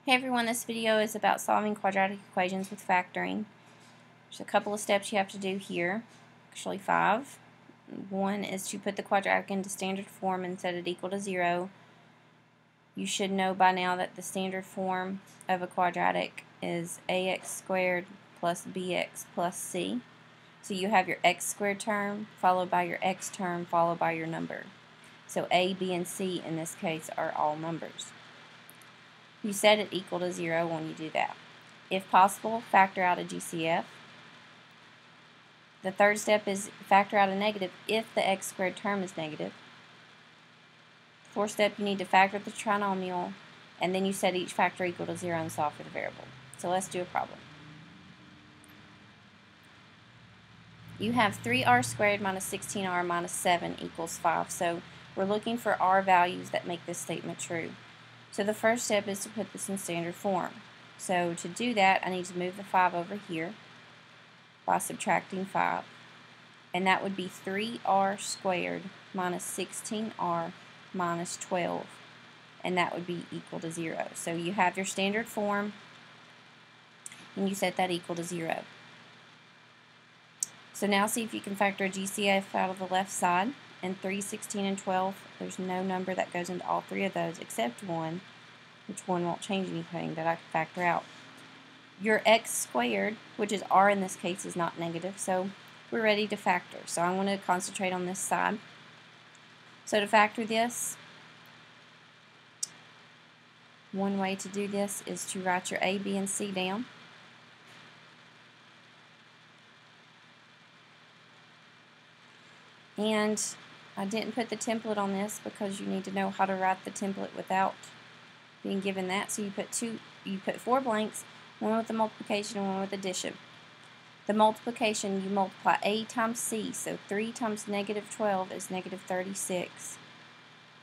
Hey everyone, this video is about solving quadratic equations with factoring. There's a couple of steps you have to do here, actually 5. One is to put the quadratic into standard form and set it equal to 0. You should know by now that the standard form of a quadratic is ax squared plus bx plus c. So you have your x squared term followed by your x term followed by your number. So a, b, and c in this case are all numbers. You set it equal to 0 when you do that. If possible, factor out a GCF. The third step is factor out a negative if the x squared term is negative. The fourth step, you need to factor the trinomial, and then you set each factor equal to 0 and solve for the variable. So let's do a problem. You have 3r squared minus 16r minus 7 equals 5. So we're looking for r values that make this statement true. So the first step is to put this in standard form. So to do that, I need to move the 5 over here by subtracting 5. And that would be 3r squared minus 16r minus 12. And that would be equal to 0. So you have your standard form, and you set that equal to 0. So now see if you can factor a GCF out of the left side. And 3, 16, and 12, there's no number that goes into all three of those except 1, which 1 won't change anything that I can factor out. Your x squared, which is r in this case, is not negative, so we're ready to factor. So I want to concentrate on this side. So to factor this, one way to do this is to write your a, b, and c down. And I didn't put the template on this because you need to know how to write the template without being given that. So you put 4 blanks, one with the multiplication and one with addition. The multiplication, you multiply a times c, so 3 times negative 12 is negative 36.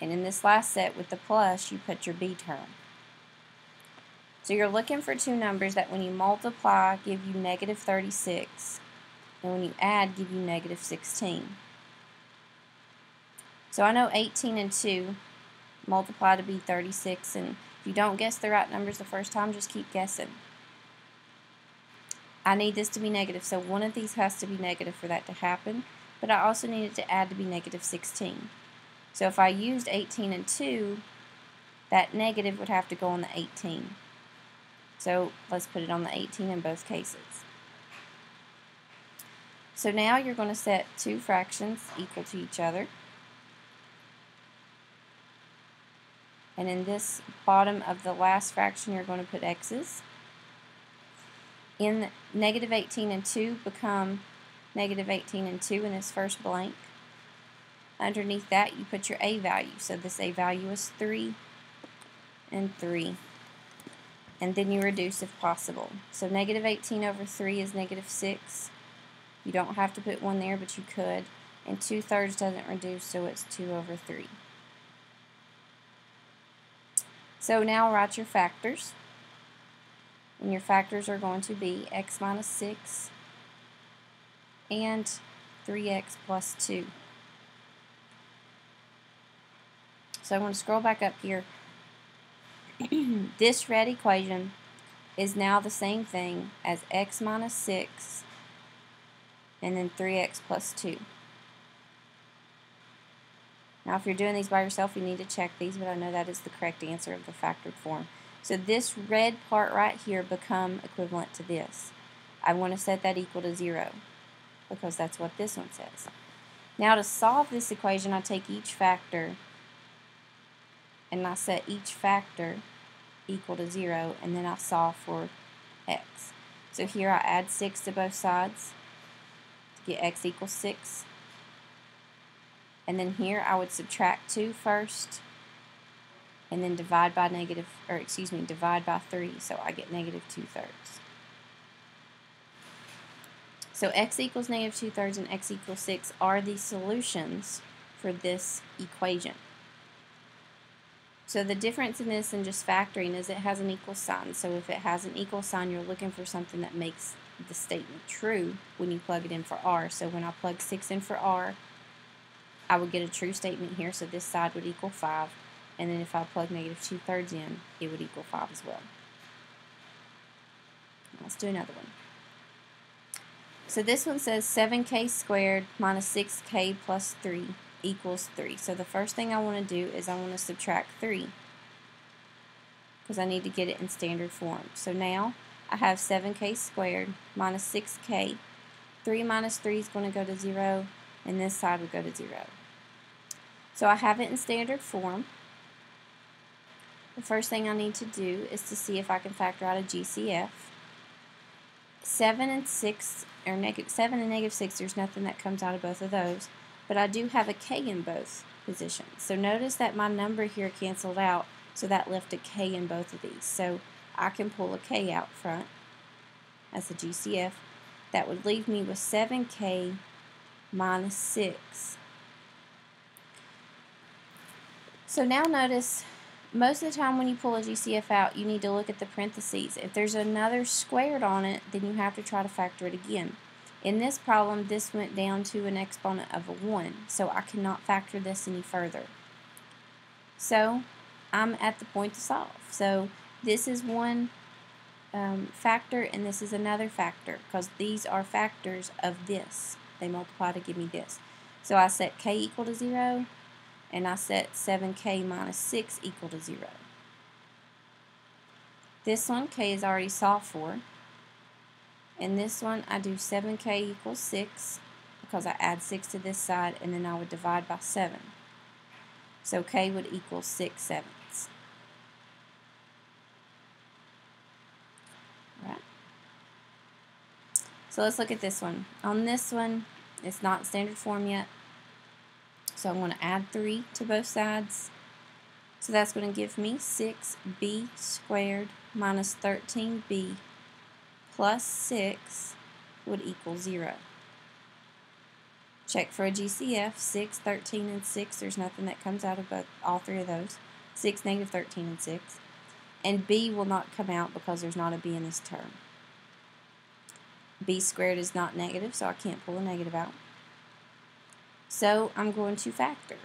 And in this last set with the plus, you put your b term. So you're looking for two numbers that when you multiply give you negative 36, and when you add give you negative 16. So I know 18 and 2 multiply to be 36, and if you don't guess the right numbers the first time, just keep guessing. I need this to be negative, so one of these has to be negative for that to happen, but I also need it to add to be negative 16. So if I used 18 and 2, that negative would have to go on the 18. So let's put it on the 18 in both cases. So now you're going to set two fractions equal to each other. And in this bottom of the last fraction, you're going to put x's. In negative 18 and 2 become negative 18 and 2 in this first blank. Underneath that, you put your a value. So this a value is 3 and 3. And then you reduce if possible. So negative 18 over 3 is negative 6. You don't have to put 1 there, but you could. And 2/3 doesn't reduce, so it's 2 over 3. So now write your factors, and your factors are going to be x minus 6 and 3x plus 2. So I'm going to scroll back up here. This red equation is now the same thing as x minus 6 and then 3x plus 2. Now if you're doing these by yourself, you need to check these, but I know that is the correct answer of the factored form. So this red part right here become equivalent to this. I want to set that equal to 0 because that's what this one says. Now to solve this equation, I take each factor and I set each factor equal to 0, and then I solve for x. So here I add 6 to both sides to get x equals 6. And then here I would subtract 2 first, and then divide by divide by 3, so I get negative 2/3. So x equals negative 2/3 and x equals 6 are the solutions for this equation. So the difference in this and just factoring is it has an equal sign. So if it has an equal sign, you're looking for something that makes the statement true when you plug it in for r. So when I plug 6 in for r, I would get a true statement here, so this side would equal 5, and then if I plug negative 2/3 in, it would equal 5 as well. Let's do another one. So this one says 7k squared minus 6k plus 3 equals 3. So the first thing I want to do is I want to subtract 3 because I need to get it in standard form. So now I have 7k squared minus 6k. 3 minus 3 is going to go to 0, and this side would go to 0. So I have it in standard form. The first thing I need to do is to see if I can factor out a GCF. 7 and 6, or 7 and negative 6, there's nothing that comes out of both of those, but I do have a k in both positions. So notice that my number here canceled out, so that left a k in both of these. So I can pull a k out front as a GCF. That would leave me with 7k minus 6. So now notice, most of the time when you pull a GCF out, you need to look at the parentheses. If there's another squared on it, then you have to try to factor it again. In this problem, this went down to an exponent of a 1, so I cannot factor this any further. So I'm at the point to solve. So this is one factor, and this is another factor, because these are factors of this. They multiply to give me this. So I set k equal to 0, and I set 7k minus 6 equal to 0. This one, k is already solved for. And this one, I do 7k equals 6, because I add 6 to this side, and then I would divide by 7. So k would equal 6/7. Right. So let's look at this one. On this one, it's not in standard form yet. So I'm going to add 3 to both sides. So that's going to give me 6b squared minus 13b plus 6 would equal 0. Check for a GCF. 6, 13, and 6. There's nothing that comes out of all three of those. 6, negative 13, and 6. And b will not come out because there's not a b in this term. B squared is not negative, so I can't pull a negative out. So I'm going to factor.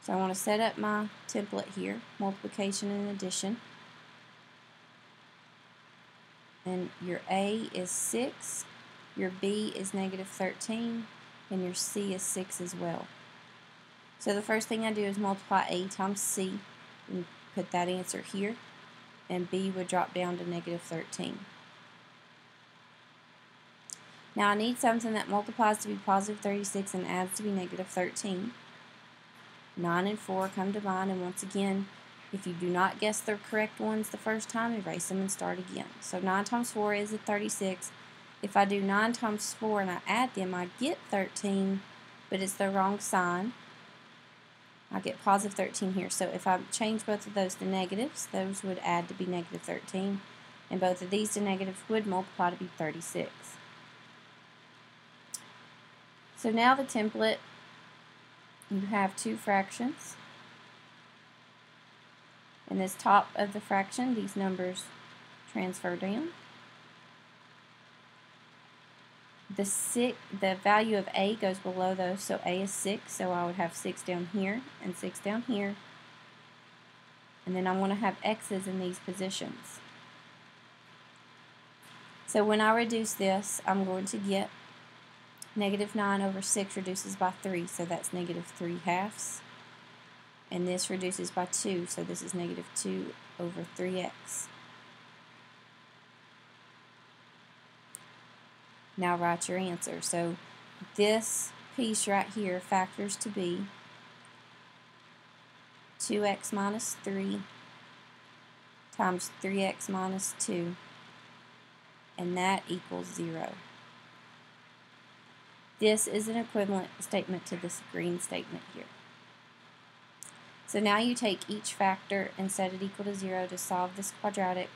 So I want to set up my template here, multiplication and addition. And your A is 6, your B is negative 13, and your C is 6 as well. So the first thing I do is multiply A times C, and put that answer here, and B would drop down to negative 13. Now I need something that multiplies to be positive 36 and adds to be negative 13. 9 and 4 come to mind, and once again, if you do not guess the correct ones the first time, erase them and start again. So 9 times 4 is 36. If I do 9 times 4 and I add them, I get 13, but it's the wrong sign. I get positive 13 here. So if I change both of those to negatives, those would add to be negative 13, and both of these to negatives would multiply to be 36. So now the template, you have two fractions. In this top of the fraction, these numbers transfer down. The value of A goes below those, so A is 6, so I would have 6 down here and 6 down here. And then I'm going to have X's in these positions. So when I reduce this, I'm going to get negative 9 over 6 reduces by 3, so that's negative 3/2. And this reduces by 2, so this is negative 2 over 3x. Now write your answer. So this piece right here factors to be 2x minus 3 times 3x minus 2, and that equals 0. This is an equivalent statement to this green statement here. So now you take each factor and set it equal to 0 to solve this quadratic.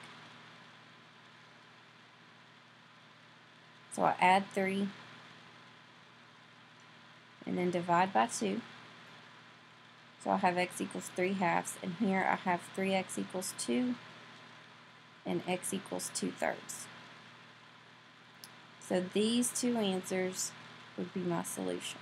So I add 3 and then divide by 2. So I have x equals 3/2, and here I have 3x equals 2 and x equals 2/3. So these two answers would be my solution.